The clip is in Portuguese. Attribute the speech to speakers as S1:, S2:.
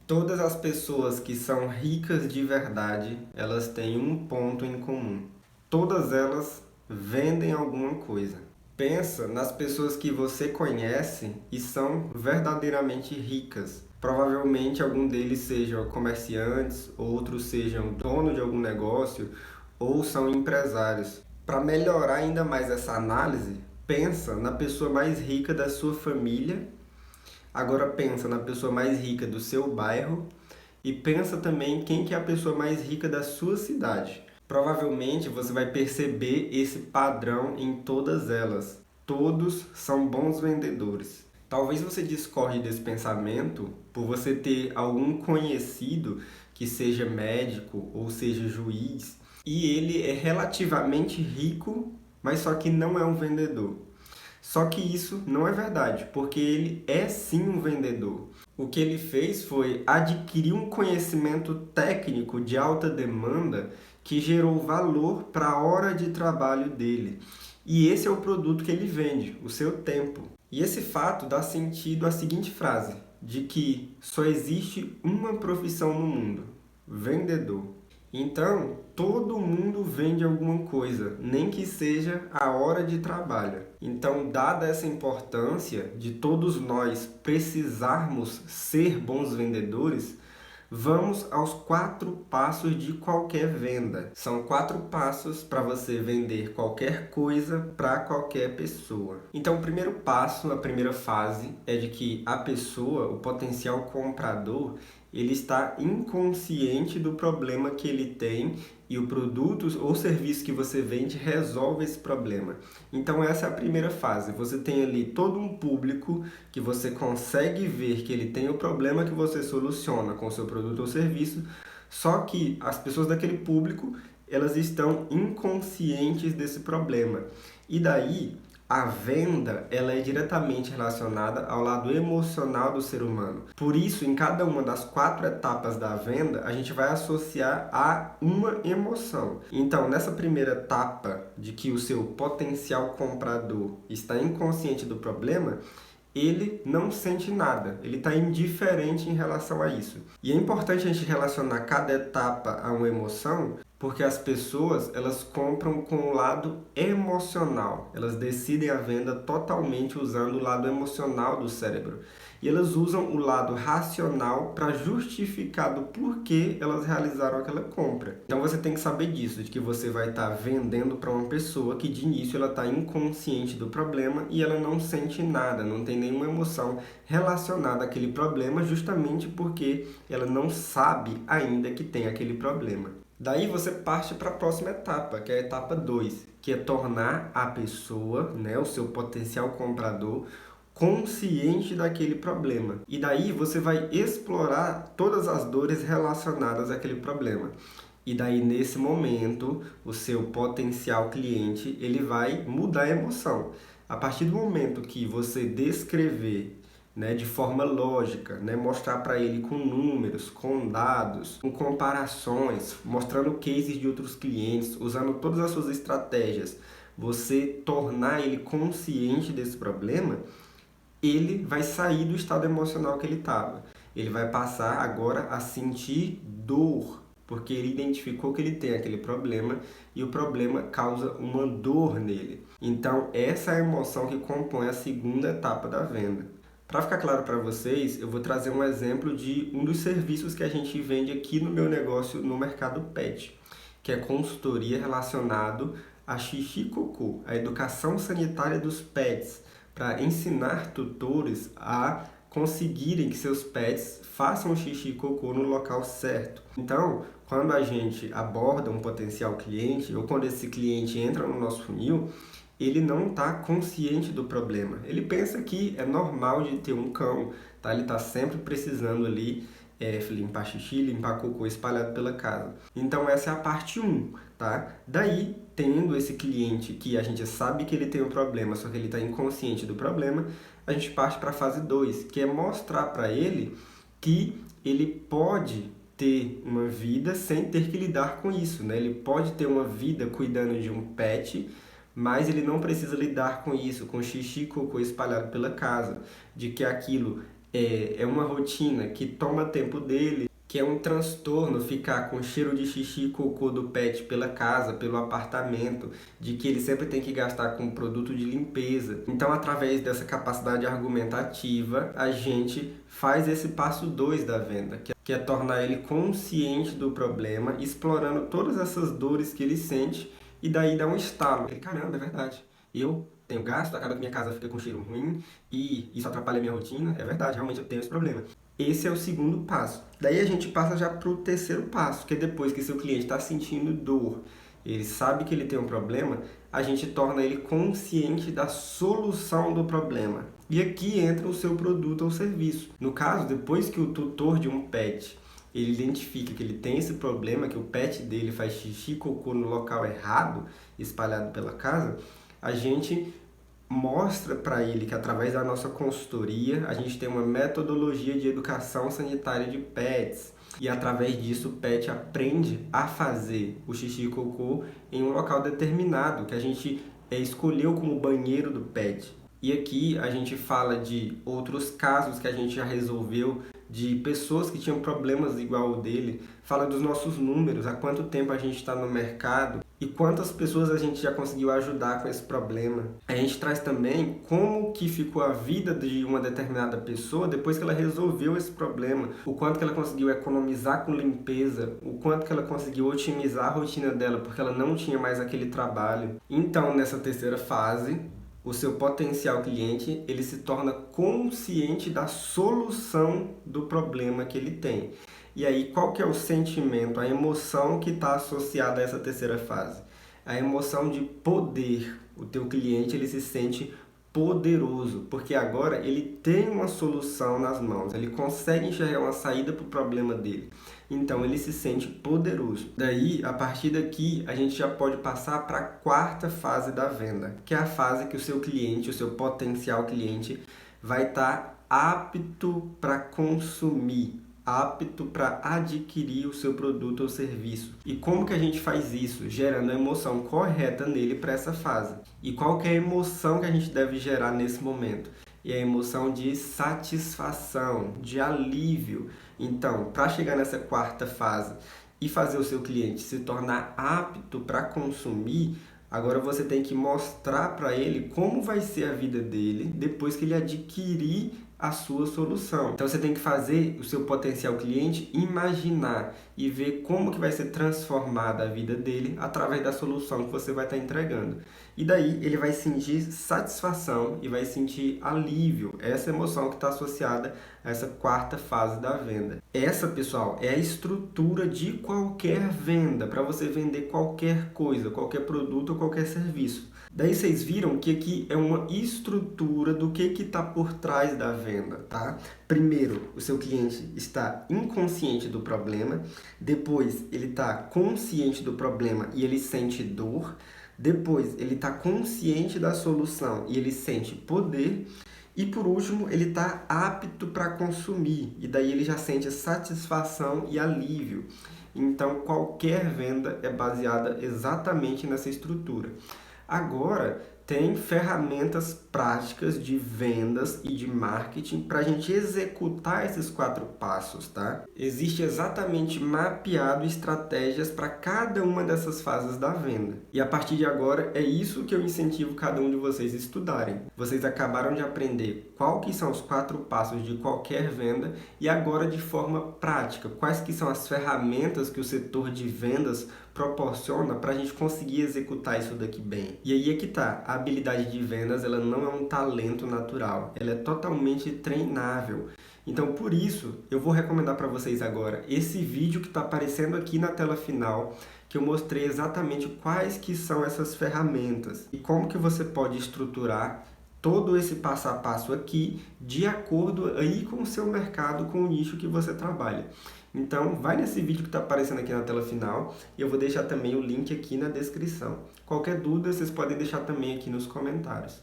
S1: Todas as pessoas que são ricas de verdade, elas têm um ponto em comum. Todas elas vendem alguma coisa. Pensa nas pessoas que você conhece e são verdadeiramente ricas. Provavelmente algum deles sejam comerciantes, outros sejam dono de algum negócio ou são empresários. Para melhorar ainda mais essa análise, pensa na pessoa mais rica da sua família. Agora pensa na pessoa mais rica do seu bairro e pensa também quem que é a pessoa mais rica da sua cidade. Provavelmente você vai perceber esse padrão em todas elas. Todos são bons vendedores. Talvez você discorde desse pensamento por você ter algum conhecido que seja médico ou seja juiz e ele é relativamente rico, mas só que não é um vendedor. Só que isso não é verdade, porque ele é sim um vendedor. O que ele fez foi adquirir um conhecimento técnico de alta demanda que gerou valor para a hora de trabalho dele. E esse é o produto que ele vende, o seu tempo. E esse fato dá sentido à seguinte frase, de que só existe uma profissão no mundo: vendedor. Então, todo mundo vende alguma coisa, nem que seja a hora de trabalho. Então, dada essa importância de todos nós precisarmos ser bons vendedores, vamos aos 4 passos de qualquer venda. São 4 passos para você vender qualquer coisa para qualquer pessoa. Então, o primeiro passo, a primeira fase, é de que a pessoa, o potencial comprador, ele está inconsciente do problema que ele tem e o produto ou serviço que você vende resolve esse problema. Então essa é a primeira fase. Você tem ali todo um público que você consegue ver que ele tem o problema que você soluciona com o seu produto ou serviço, só que as pessoas daquele público, elas estão inconscientes desse problema. E daí a venda, ela é diretamente relacionada ao lado emocional do ser humano. Por isso, em cada uma das 4 etapas da venda, a gente vai associar a uma emoção. Então, nessa primeira etapa de que o seu potencial comprador está inconsciente do problema, ele não sente nada, ele está indiferente em relação a isso. E é importante a gente relacionar cada etapa a uma emoção, porque as pessoas, elas compram com o lado emocional. Elas decidem a venda totalmente usando o lado emocional do cérebro. E elas usam o lado racional para justificar do porquê elas realizaram aquela compra. Então você tem que saber disso, de que você vai estar vendendo para uma pessoa que de início ela está inconsciente do problema e ela não sente nada, não tem nenhuma emoção relacionada àquele problema, justamente porque ela não sabe ainda que tem aquele problema. Daí você parte para a próxima etapa, que é a etapa 2, que é tornar a pessoa, né, o seu potencial comprador, consciente daquele problema. E daí você vai explorar todas as dores relacionadas àquele problema. E daí nesse momento, o seu potencial cliente, ele vai mudar a emoção. A partir do momento que você descrever, né, de forma lógica, né, mostrar para ele com números, com dados, com comparações, mostrando cases de outros clientes, usando todas as suas estratégias, você tornar ele consciente desse problema, ele vai sair do estado emocional que ele estava. Ele vai passar agora a sentir dor, porque ele identificou que ele tem aquele problema e o problema causa uma dor nele. Então, essa é a emoção que compõe a segunda etapa da venda. Para ficar claro para vocês, eu vou trazer um exemplo de um dos serviços que a gente vende aqui no meu negócio no mercado pet, que é consultoria relacionado a xixi e cocô, a educação sanitária dos pets, para ensinar tutores a conseguirem que seus pets façam xixi e cocô no local certo. Então, quando a gente aborda um potencial cliente ou quando esse cliente entra no nosso funil, ele não está consciente do problema. Ele pensa que é normal de ter um cão, tá? Ele está sempre precisando ali limpar xixi, limpar cocô espalhado pela casa. Então essa é a parte 1, tá? Daí, tendo esse cliente que a gente sabe que ele tem um problema, só que ele está inconsciente do problema, a gente parte para a fase 2, que é mostrar para ele que ele pode ter uma vida sem ter que lidar com isso, né? Ele pode ter uma vida cuidando de um pet, mas ele não precisa lidar com isso, com xixi e cocô espalhado pela casa, de que aquilo é uma rotina que toma tempo dele, que é um transtorno ficar com cheiro de xixi e cocô do pet pela casa, pelo apartamento, de que ele sempre tem que gastar com produto de limpeza. Então, através dessa capacidade argumentativa, a gente faz esse passo 2 da venda, que é tornar ele consciente do problema, explorando todas essas dores que ele sente, e daí dá um estalo. Ele, caramba, é verdade. Eu tenho gasto, acaba que minha casa fica com cheiro ruim e isso atrapalha a minha rotina. É verdade, realmente eu tenho esse problema. Esse é o segundo passo. Daí a gente passa já para o terceiro passo, que é depois que seu cliente está sentindo dor, ele sabe que ele tem um problema, a gente torna ele consciente da solução do problema. E aqui entra o seu produto ou serviço. No caso, depois que o tutor de um pet ele identifica que ele tem esse problema, que o pet dele faz xixi e cocô no local errado, espalhado pela casa, a gente mostra para ele que através da nossa consultoria a gente tem uma metodologia de educação sanitária de pets e através disso o pet aprende a fazer o xixi e cocô em um local determinado que a gente escolheu como banheiro do pet. E aqui a gente fala de outros casos que a gente já resolveu, de pessoas que tinham problemas igual o dele, fala dos nossos números, há quanto tempo a gente está no mercado e quantas pessoas a gente já conseguiu ajudar com esse problema. A gente traz também como que ficou a vida de uma determinada pessoa depois que ela resolveu esse problema, o quanto que ela conseguiu economizar com limpeza, o quanto que ela conseguiu otimizar a rotina dela porque ela não tinha mais aquele trabalho. Então, nessa terceira fase, o seu potencial cliente ele se torna consciente da solução do problema que ele tem. E aí, qual que é o sentimento, a emoção que está associada a essa terceira fase? A emoção de poder. O teu cliente ele se sente poderoso, porque agora ele tem uma solução nas mãos, ele consegue enxergar uma saída para o problema dele. Então ele se sente poderoso. Daí, a partir daqui, a gente já pode passar para a quarta fase da venda, que é a fase que o seu cliente, o seu potencial cliente, vai estar apto para consumir, apto para adquirir o seu produto ou serviço. E como que a gente faz isso? Gerando a emoção correta nele para essa fase. E qual que é a emoção que a gente deve gerar nesse momento? E a emoção de satisfação, de alívio. Então, para chegar nessa quarta fase e fazer o seu cliente se tornar apto para consumir, agora você tem que mostrar para ele como vai ser a vida dele depois que ele adquirir a sua solução. Então você tem que fazer o seu potencial cliente imaginar e ver como que vai ser transformada a vida dele através da solução que você vai estar entregando. E daí ele vai sentir satisfação e vai sentir alívio, essa emoção que está associada a essa quarta fase da venda. Essa, pessoal, é a estrutura de qualquer venda, para você vender qualquer coisa, qualquer produto ou qualquer serviço. Daí vocês viram que aqui é uma estrutura do que está por trás da venda, tá? Primeiro, o seu cliente está inconsciente do problema. Depois, ele está consciente do problema e ele sente dor. Depois, ele está consciente da solução e ele sente poder. E por último, ele está apto para consumir. E daí ele já sente satisfação e alívio. Então, qualquer venda é baseada exatamente nessa estrutura. Agora, tem ferramentas práticas de vendas e de marketing para a gente executar esses 4 passos, tá? Existe exatamente mapeado estratégias para cada uma dessas fases da venda. E a partir de agora, é isso que eu incentivo cada um de vocês a estudarem. Vocês acabaram de aprender qual que são os 4 passos de qualquer venda e agora de forma prática, quais que são as ferramentas que o setor de vendas proporciona para a gente conseguir executar isso daqui bem. E aí é que tá, a habilidade de vendas ela não é um talento natural, ela é totalmente treinável. Então por isso eu vou recomendar para vocês agora esse vídeo que está aparecendo aqui na tela final, que eu mostrei exatamente quais que são essas ferramentas e como que você pode estruturar todo esse passo a passo aqui de acordo aí com o seu mercado, com o nicho que você trabalha. Então, vai nesse vídeo que está aparecendo aqui na tela final e eu vou deixar também o link aqui na descrição. Qualquer dúvida, vocês podem deixar também aqui nos comentários.